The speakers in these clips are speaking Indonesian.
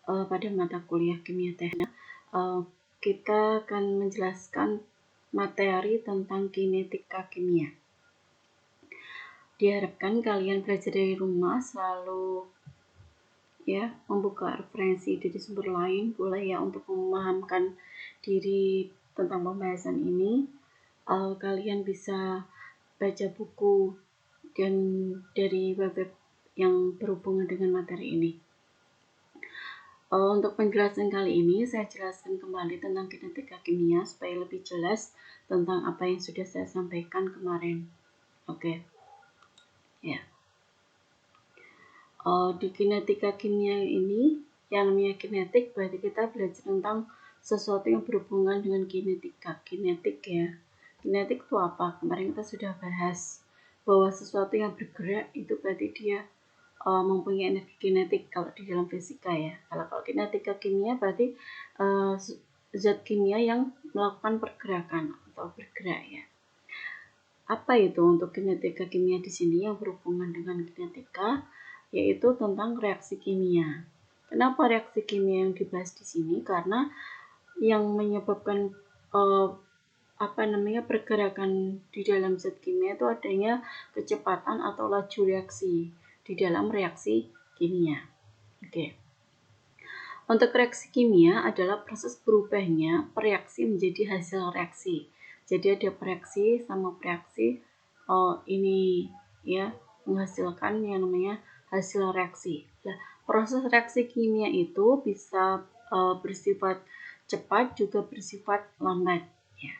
pada mata kuliah kimia teknik, kita akan menjelaskan materi tentang kinetika kimia. Diharapkan kalian belajar dari rumah selalu ya membuka referensi dari sumber lain, boleh ya, untuk memahamkan diri tentang pembahasan ini. Kalian bisa baca buku dan dari web yang berhubungan dengan materi ini. Untuk penjelasan kali ini saya jelaskan kembali tentang kinetika kimia supaya lebih jelas tentang apa yang sudah saya sampaikan kemarin. Oke. Ya. Di kinetika kimia ini, yang namanya kinetik berarti kita belajar tentang sesuatu yang berhubungan dengan kinetika. Kinetik ya. Kinetik itu apa? Kemarin kita sudah bahas bahwa sesuatu yang bergerak itu berarti dia mempunyai energi kinetik kalau di dalam fisika ya. Kalau kinetika kimia berarti zat kimia yang melakukan pergerakan atau bergerak ya. Apa itu untuk kinetika kimia di sini yang berhubungan dengan kinetika? Yaitu tentang reaksi kimia. Kenapa reaksi kimia yang dibahas di sini? Karena yang menyebabkan pergerakan di dalam zat kimia itu adanya kecepatan atau laju reaksi di dalam reaksi kimia. Oke. Untuk reaksi kimia adalah proses berubahnya reaksi menjadi hasil reaksi. Jadi ada reaksi sama reaksi ini ya menghasilkan yang namanya hasil reaksi. Nah, proses reaksi kimia itu bisa bersifat cepat juga bersifat lambat ya.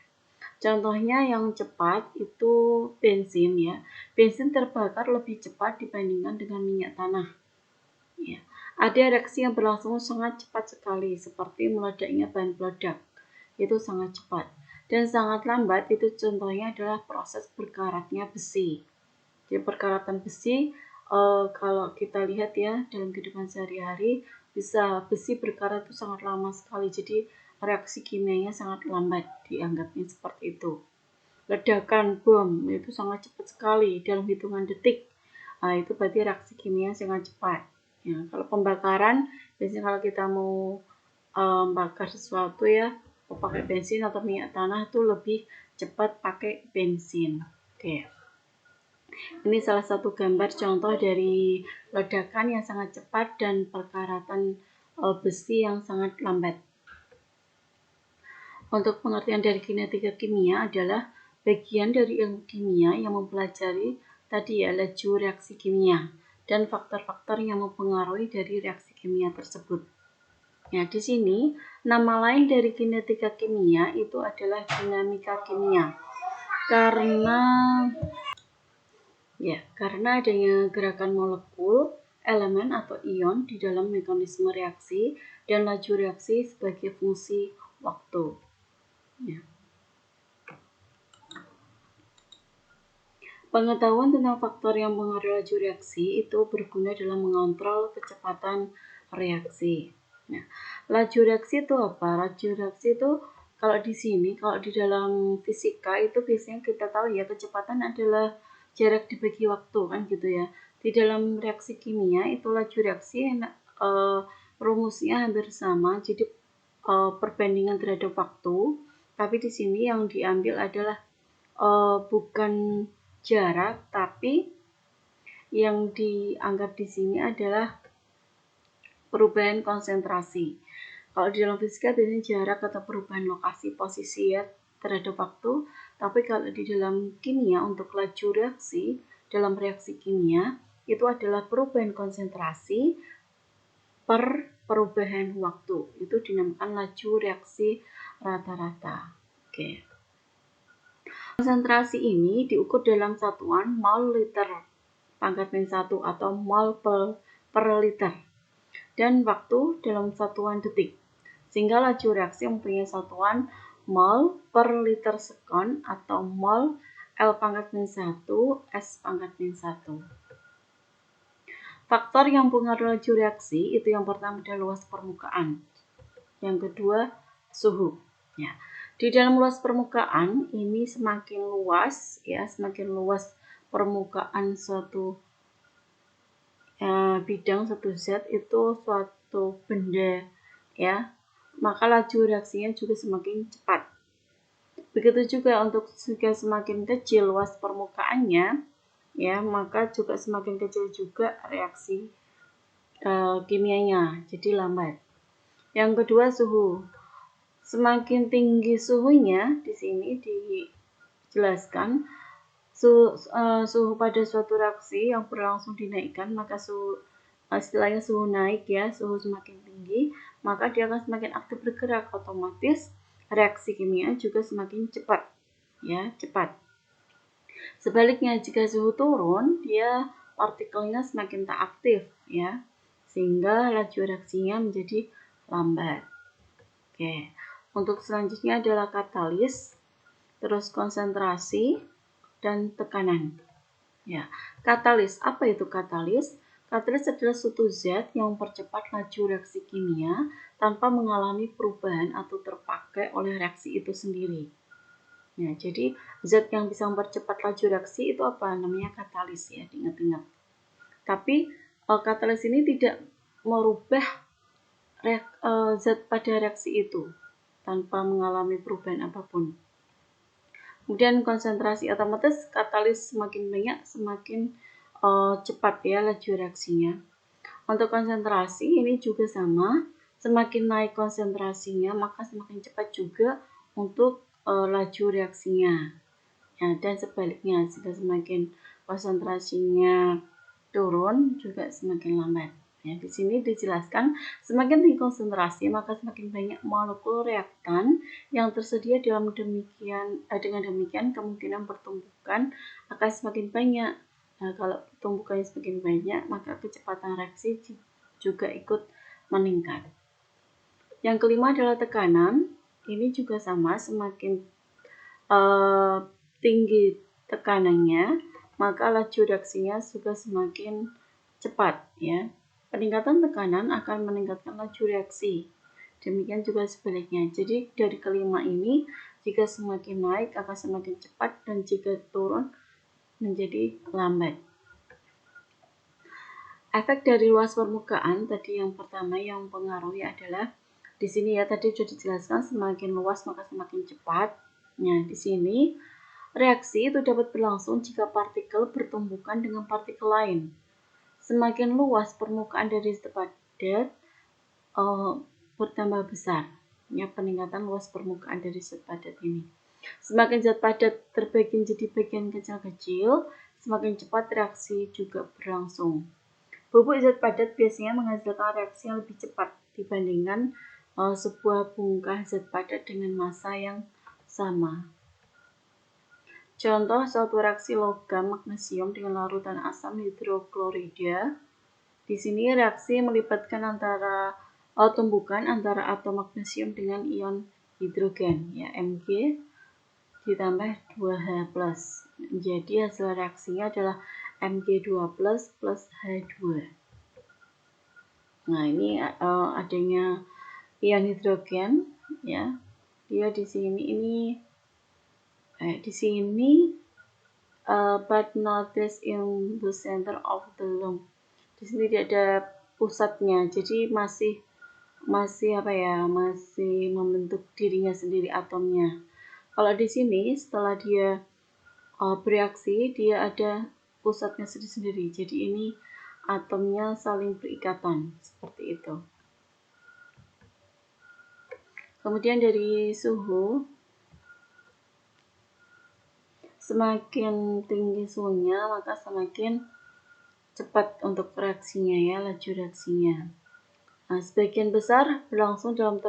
Contohnya yang cepat itu bensin ya. Bensin terbakar lebih cepat dibandingkan dengan minyak tanah. Ya. Ada reaksi yang berlangsung sangat cepat sekali seperti meledaknya bahan peledak. Itu sangat cepat. Dan sangat lambat itu contohnya adalah proses berkaratnya besi. Jadi perkaratan besi kalau kita lihat ya dalam kehidupan sehari-hari bisa besi berkarat itu sangat lama sekali. Jadi reaksi kimianya sangat lambat dianggapnya seperti itu. Ledakan bom itu sangat cepat sekali dalam hitungan detik. Itu berarti reaksi kimia sangat cepat. Ya, kalau pembakaran biasanya kalau kita mau bakar sesuatu ya pakai bensin atau minyak tanah itu lebih cepat pakai bensin. Oke. Ini salah satu gambar contoh dari ledakan yang sangat cepat dan perkaratan besi yang sangat lambat. Untuk pengertian dari kinetika kimia adalah bagian dari ilmu kimia yang mempelajari tadi ya laju reaksi kimia dan faktor-faktor yang mempengaruhi dari reaksi kimia tersebut. Ya, di sini nama lain dari kinetika kimia itu adalah dinamika kimia. Karena adanya gerakan molekul, elemen atau ion di dalam mekanisme reaksi dan laju reaksi sebagai fungsi waktu. Ya. Pengetahuan tentang faktor yang mengaruhi laju reaksi itu berguna dalam mengontrol kecepatan reaksi. Nah, laju reaksi itu apa? Laju reaksi itu kalau di dalam fisika itu biasanya kita tahu ya kecepatan adalah jarak dibagi waktu kan gitu ya. Di dalam reaksi kimia itu laju reaksi rumusnya hampir sama, jadi perbandingan terhadap waktu. Tapi di sini yang diambil adalah bukan jarak, tapi yang dianggap di sini adalah perubahan konsentrasi. Kalau di dalam fisika biasanya jarak atau perubahan lokasi posisi ya terhadap waktu, tapi kalau di dalam kimia untuk laju reaksi dalam reaksi kimia itu adalah perubahan konsentrasi per perubahan waktu. Itu dinamakan laju reaksi rata-rata. Oke. Konsentrasi ini diukur dalam satuan mol liter pangkat min 1 atau mol per liter dan waktu dalam satuan detik. Sehingga laju reaksi mempunyai satuan mol per liter sekon atau mol L pangkat min 1 S pangkat min 1. Faktor yang mempengaruhi laju reaksi itu yang pertama adalah luas permukaan. Yang kedua suhu. Ya. Di dalam luas permukaan ini semakin luas permukaan suatu bidang, satu zat itu suatu benda, ya, maka laju reaksinya juga semakin cepat. Begitu juga untuk jika semakin kecil luas permukaannya, ya, maka juga semakin kecil juga reaksi kimianya, jadi lambat. Yang kedua, suhu. Semakin tinggi suhunya, di sini dijelaskan suhu pada suatu reaksi yang berlangsung dinaikkan, maka istilahnya suhu naik, ya, suhu semakin tinggi, maka dia akan semakin aktif bergerak, otomatis reaksi kimia juga semakin cepat, ya, cepat. Sebaliknya, jika suhu turun, dia partikelnya semakin tak aktif, ya, sehingga laju reaksinya menjadi lambat. Oke, untuk selanjutnya adalah katalis, terus konsentrasi, dan tekanan. Ya, katalis. Apa itu katalis? Katalis adalah suatu zat yang mempercepat laju reaksi kimia tanpa mengalami perubahan atau terpakai oleh reaksi itu sendiri. Ya, jadi zat yang bisa mempercepat laju reaksi itu apa? Namanya katalis, ya, diingat-ingat. Tapi katalis ini tidak merubah zat pada reaksi itu tanpa mengalami perubahan apapun. Kemudian konsentrasi, otomatis katalis semakin banyak semakin cepat, ya, laju reaksinya. Untuk konsentrasi ini juga sama, semakin naik konsentrasinya maka semakin cepat juga untuk laju reaksinya. Ya, dan sebaliknya, jika semakin konsentrasinya turun juga semakin lambat. Ya, di sini dijelaskan semakin tinggi konsentrasi maka semakin banyak molekul reaktan yang tersedia dengan demikian kemungkinan pertumbukan akan semakin banyak. Nah, kalau pertumbukannya semakin banyak maka kecepatan reaksi juga ikut meningkat. Yang kelima adalah tekanan. Ini juga sama, semakin tinggi tekanannya maka laju reaksinya juga semakin cepat, ya. Peningkatan tekanan akan meningkatkan laju reaksi. Demikian juga sebaliknya. Jadi dari kelima ini, jika semakin naik akan semakin cepat dan jika turun menjadi lambat. Efek dari luas permukaan tadi yang pertama yang mempengaruhi adalah di sini, ya, tadi sudah dijelaskan semakin luas maka semakin cepat. Nah, di sini reaksi itu dapat berlangsung jika partikel bertumbukan dengan partikel lain. Semakin luas permukaan dari zat padat bertambah besar, ya, peningkatan luas permukaan dari zat padat ini. Semakin zat padat terbagi menjadi bagian kecil-kecil, semakin cepat reaksi juga berlangsung. Bubuk zat padat biasanya menghasilkan reaksi yang lebih cepat dibandingkan sebuah bongkah zat padat dengan massa yang sama. Contoh suatu reaksi logam magnesium dengan larutan asam hidroklorida. Di sini reaksi melibatkan tumbukan antara atom magnesium dengan ion hidrogen, ya, Mg ditambah 2H+. Jadi hasil reaksinya adalah Mg2+ plus H2. Nah, ini adanya ion hidrogen, ya. Dia di sini but not in the center of the lump. Di sini tidak ada pusatnya, jadi masih membentuk dirinya sendiri atomnya. Kalau di sini setelah dia bereaksi dia ada pusatnya sendiri. Jadi ini atomnya saling berikatan seperti itu. Kemudian dari suhu, semakin tinggi suhunya maka semakin cepat untuk reaksinya, ya, laju reaksinya. Nah, sebagian besar berlangsung dalam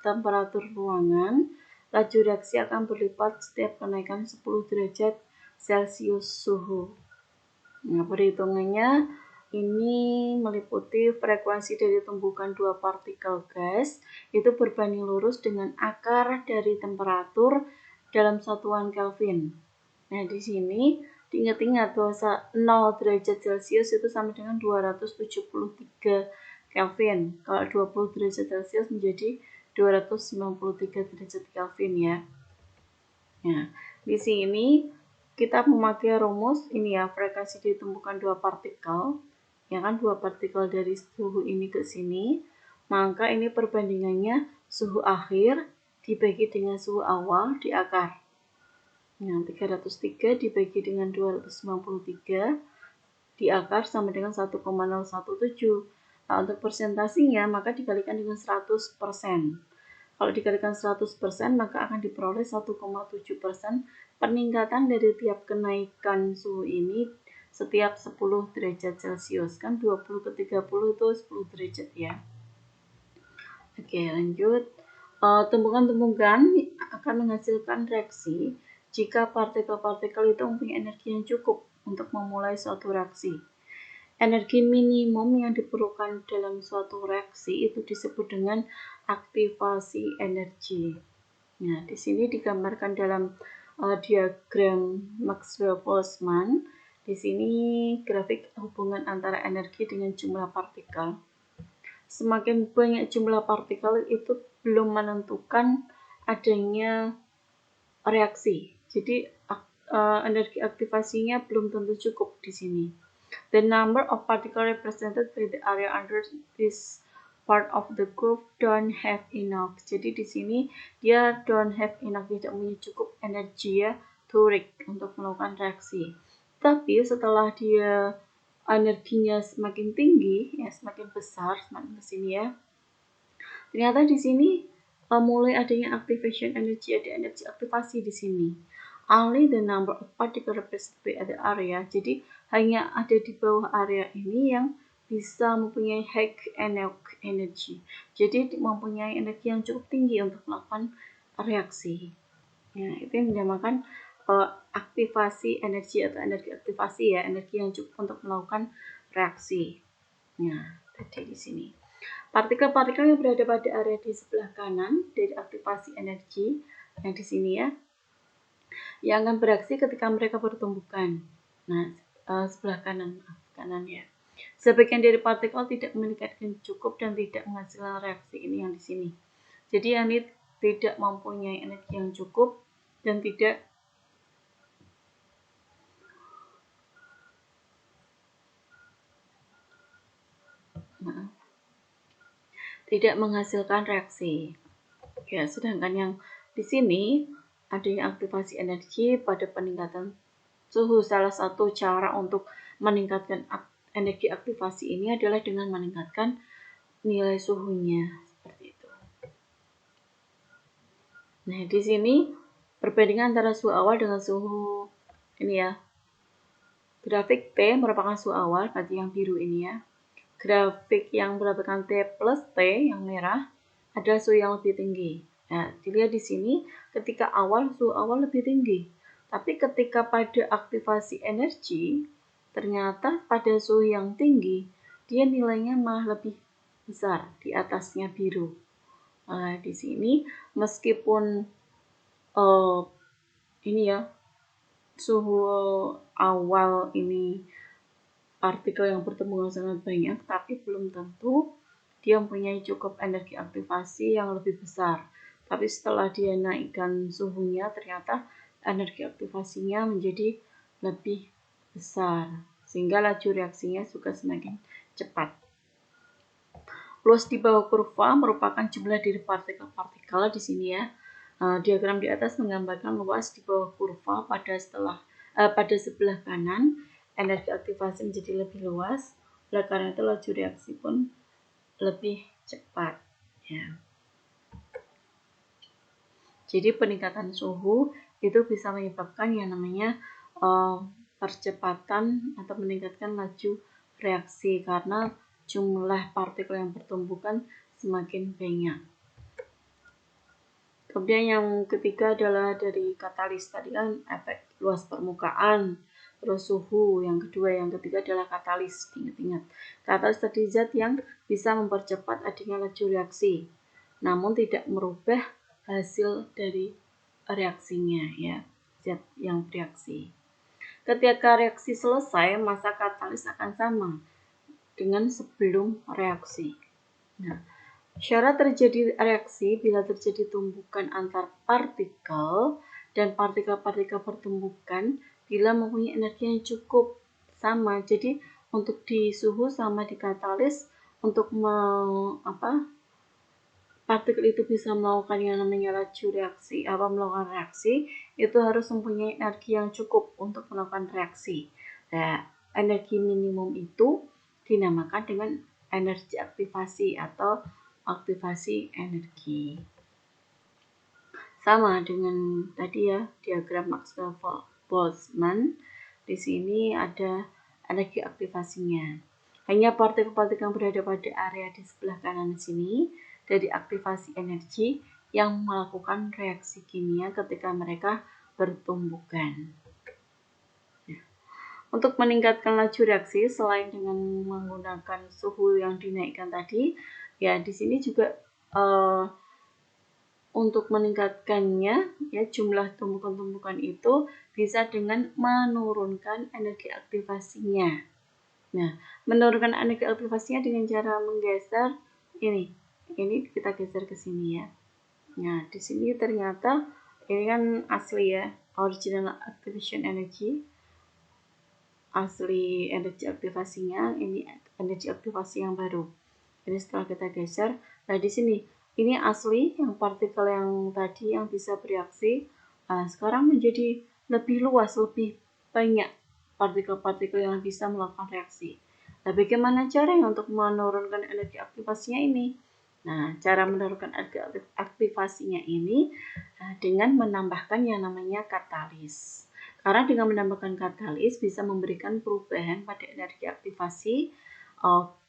temperatur ruangan. Laju reaksi akan berlipat setiap kenaikan 10 derajat Celcius suhu. Nah, perhitungannya ini meliputi frekuensi dari tumbukan dua partikel gas itu berbanding lurus dengan akar dari temperatur dalam satuan Kelvin. Nah, di sini diingat-ingat bahwa 0 derajat Celcius itu sama dengan 273 Kelvin. Kalau 20 derajat Celcius menjadi 293 derajat Kelvin, ya. Nah, di sini kita memakai rumus ini, ya, frekuensi ditemukan dua partikel, ya kan, dua partikel dari suhu ini ke sini. maka ini perbandingannya suhu akhir dibagi dengan suhu awal di akar. Nah, 303 dibagi dengan 293 di akar sama dengan 1,017. Nah, untuk persentasinya maka dikalikan dengan 100%. Kalau dikalikan 100%, maka akan diperoleh 1,7% peningkatan dari tiap kenaikan suhu ini setiap 10 derajat Celcius. Kan 20 ke 30 itu 10 derajat ya. Oke, lanjut. Tumbukan-tumbukan akan menghasilkan reaksi jika partikel-partikel itu mempunyai energi yang cukup untuk memulai suatu reaksi. Energi minimum yang diperlukan dalam suatu reaksi itu disebut dengan aktivasi energi. Nah, di sini digambarkan dalam diagram Maxwell-Boltzmann. Di sini grafik hubungan antara energi dengan jumlah partikel. Semakin banyak jumlah partikel itu belum menentukan adanya reaksi. Jadi energi aktivasinya belum tentu cukup di sini. The number of particles represented by the area under this part of the curve don't have enough. Jadi di sini dia don't have enough, tidak punya cukup energi ya to react untuk melakukan reaksi. Tapi setelah dia energinya semakin tinggi, ya semakin besar, semakin ke sini ya. Ternyata di sini mulai adanya activation energy, ada energi aktivasi di sini. Only the number of particles represented by the area. Jadi hanya ada di bawah area ini yang bisa mempunyai high energy. Jadi mempunyai energi yang cukup tinggi untuk melakukan reaksi. Ya, itu yang dinamakan aktivasi energi atau energi aktivasi ya, energi yang cukup untuk melakukan reaksi. Nah, tadi di sini. Partikel-partikel yang berada pada area di sebelah kanan dari aktivasi energi yang di sini ya, yang akan bereaksi ketika mereka bertumbukan. Nah, sebelah kanan ya. Sebagian dari partikel tidak meningkatkan cukup dan tidak menghasilkan reaksi ini yang di sini. Jadi yang ini tidak mempunyai energi yang cukup dan tidak menghasilkan reaksi. Ya, sedangkan yang di sini adanya aktivasi energi pada peningkatan suhu. Salah satu cara untuk meningkatkan energi aktivasi ini adalah dengan meningkatkan nilai suhunya seperti itu. Nah, di sini perbandingan antara suhu awal dengan suhu ini ya. Grafik T merupakan suhu awal, berarti yang biru ini ya. Grafik yang berapkan T plus T yang merah adalah suhu yang lebih tinggi. Nah, dilihat di sini ketika suhu awal lebih tinggi. Tapi ketika pada aktivasi energi, ternyata pada suhu yang tinggi, dia nilainya malah lebih besar di atasnya biru. Nah, di sini meskipun ini ya, suhu awal ini partikel yang bertemu sangat banyak, tapi belum tentu dia mempunyai cukup energi aktivasi yang lebih besar. Tapi setelah dia naikkan suhunya, ternyata energi aktivasinya menjadi lebih besar, sehingga laju reaksinya juga semakin cepat. Luas di bawah kurva merupakan jumlah dari partikel-partikel di sini ya. Diagram di atas menggambarkan luas di bawah kurva pada sebelah kanan. Energi aktivasi menjadi lebih luas, oleh karena itu laju reaksi pun lebih cepat. Ya. Jadi peningkatan suhu itu bisa menyebabkan yang namanya percepatan atau meningkatkan laju reaksi karena jumlah partikel yang bertumbukan semakin banyak. Kemudian yang ketiga adalah dari katalis, tadi kan efek luas permukaan, terus suhu. Yang ketiga adalah katalis. Ingat-ingat, katalis tadi zat yang bisa mempercepat adanya laju reaksi, namun tidak merubah hasil dari reaksinya ya, zat yang bereaksi. Ketika reaksi selesai, masa katalis akan sama dengan sebelum reaksi. Nah, syarat terjadi reaksi bila terjadi tumbukan antar partikel dan partikel-partikel bertumbukan bila mempunyai energi yang cukup sama. Jadi untuk di suhu sama di katalis untuk partikel itu bisa melakukan yang namanya laju reaksi, melakukan reaksi, itu harus mempunyai energi yang cukup untuk melakukan reaksi. Nah, energi minimum itu dinamakan dengan energi aktivasi atau aktivasi energi. Sama dengan tadi ya, diagram Maxwell-Boltzmann. Di sini ada energi aktivasinya. Hanya partikel-partikel yang berada pada area di sebelah kanan sini dari aktivasi energi yang melakukan reaksi kimia ketika mereka bertumbukan. Untuk meningkatkan laju reaksi, selain dengan menggunakan suhu yang dinaikkan tadi, ya di sini juga untuk meningkatkannya, ya jumlah tumbukan-tumbukan itu bisa dengan menurunkan energi aktivasinya. Nah, menurunkan energi aktivasinya dengan cara menggeser ini kita geser ke sini ya. Nah, di sini ternyata ini kan asli ya, original activation energy, asli energi aktivasinya, ini energi aktivasi yang baru. Jadi setelah kita geser, nah di sini ini asli yang partikel yang tadi yang bisa bereaksi, sekarang menjadi lebih luas, lebih banyak partikel-partikel yang bisa melakukan reaksi. Nah, bagaimana caranya untuk menurunkan energi aktivasinya ini? Nah, cara menurunkan energi aktivasinya ini dengan menambahkan yang namanya katalis. Karena dengan menambahkan katalis bisa memberikan perubahan pada energi aktivasi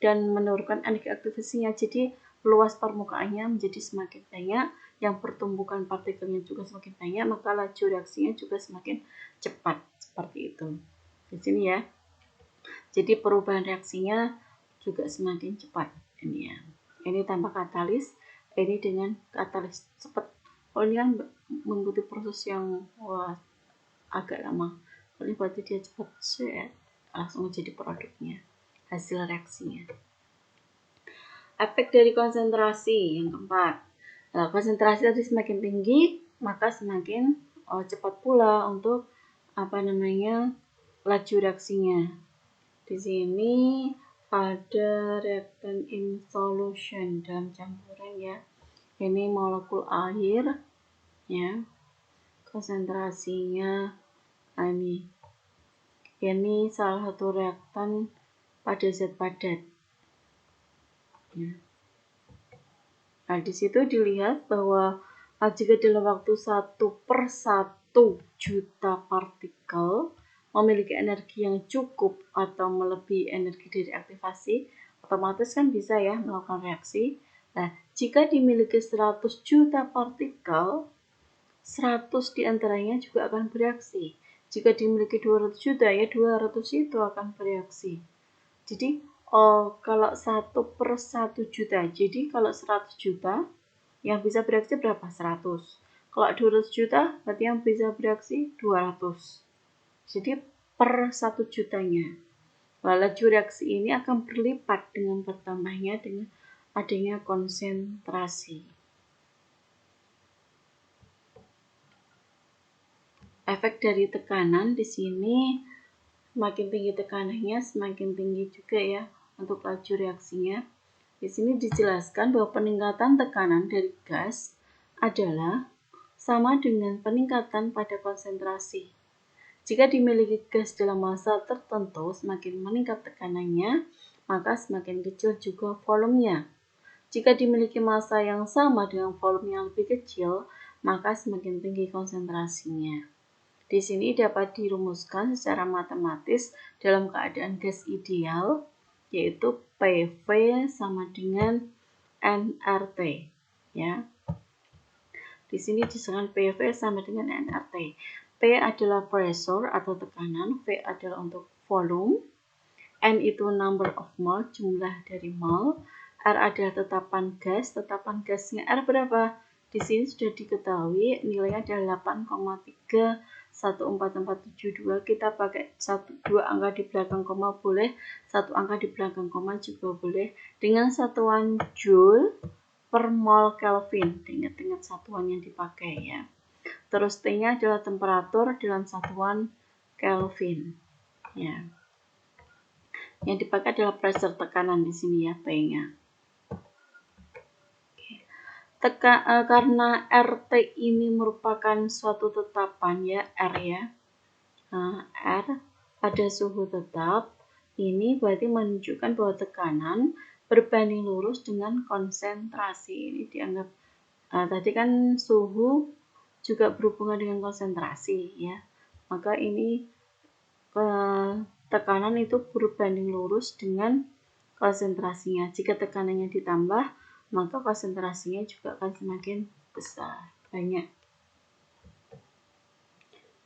dan menurunkan energi aktivasinya. Jadi luas permukaannya menjadi semakin banyak, yang pertumbukan partikelnya juga semakin banyak, maka laju reaksinya juga semakin cepat, seperti itu. Di sini ya. Jadi perubahan reaksinya juga semakin cepat ini ya. Ini tanpa katalis, ini dengan katalis cepat. Kalau ini kan mengikuti proses yang agak lama. Kalau ini berarti dia cepat, langsung jadi produknya, hasil reaksinya. Efek dari konsentrasi yang keempat. Konsentrasi tadi semakin tinggi, maka semakin cepat pula untuk laju reaksinya. Di sini ada reactant in solution, dalam campuran ya. Ini molekul air ya. Konsentrasinya ini salah satu reaktan pada zat padat. Ya. Nah, di situ dilihat bahwa jika dalam waktu 1/1 juta partikel memiliki energi yang cukup atau melebihi energi dari aktivasi, otomatis kan bisa ya melakukan reaksi. Nah, jika dimiliki 100 juta partikel, 100 diantaranya juga akan bereaksi. Jika dimiliki 200 juta, ya 200 itu akan bereaksi. Jadi, kalau 1/1 juta, jadi kalau 100 juta, yang bisa bereaksi berapa? 100. Kalau 200 juta, berarti yang bisa bereaksi 200. Jadi, per 1 jutanya. Laju reaksi ini akan berlipat dengan bertambahnya dengan adanya konsentrasi. Efek dari tekanan di sini, semakin tinggi tekanannya, semakin tinggi juga ya untuk laju reaksinya. Di sini dijelaskan bahwa peningkatan tekanan dari gas adalah sama dengan peningkatan pada konsentrasi. Jika dimiliki gas dalam massa tertentu, semakin meningkat tekanannya, maka semakin kecil juga volumenya. Jika dimiliki massa yang sama dengan volume yang lebih kecil, maka semakin tinggi konsentrasinya. Di sini dapat dirumuskan secara matematis dalam keadaan gas ideal, yaitu PV sama dengan nRT. Ya. Di sini disebutkan PV sama dengan nRT. P adalah pressure atau tekanan, V adalah untuk volume, N itu number of mole, jumlah dari mole, R adalah tetapan gasnya R berapa? Di sini sudah diketahui nilainya adalah 8,31442. Kita pakai 2 angka di belakang koma boleh, 1 angka di belakang koma juga boleh, dengan satuan joule per mol Kelvin. Ingat-ingat satuan yang dipakai ya. Terus T-nya adalah temperatur dalam satuan Kelvin. Ya. Yang dipakai adalah pressure, tekanan di sini ya, P-nya. karena RT ini merupakan suatu tetapan ya, R ya. Nah, R pada suhu tetap, ini berarti menunjukkan bahwa tekanan berbanding lurus dengan konsentrasi. Ini dianggap, tadi kan suhu juga berhubungan dengan konsentrasi ya. Maka ini tekanan itu berbanding lurus dengan konsentrasinya. Jika tekanannya ditambah, maka konsentrasinya juga akan semakin besar, banyak.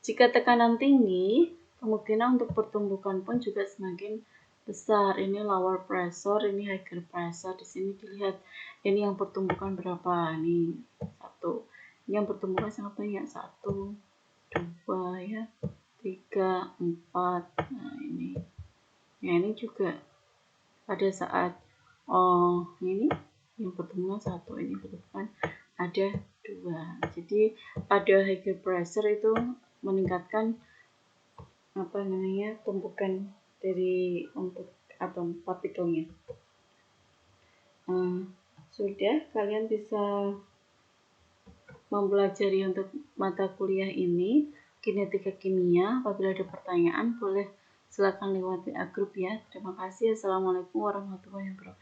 Jika tekanan tinggi, kemungkinan untuk pertumbukan pun juga semakin besar. Ini lower pressure, ini higher pressure. Di sini dilihat ini yang pertumbukan berapa? Ini 1. Ini yang pertumbukan sangat banyak, 1, 2 ya, 3, 4. Nah, ini. Nah, ini juga pada saat ini yang pertumbukan 1, ini pertumbukan ada 2. Jadi pada higher pressure itu meningkatkan tumpukan dari untuk atom partikelnya. Sudah, kalian bisa mempelajari untuk mata kuliah ini kinetika kimia. Apabila ada pertanyaan boleh silakan lewat WA grup ya. Terima kasih. Assalamualaikum warahmatullahi wabarakatuh.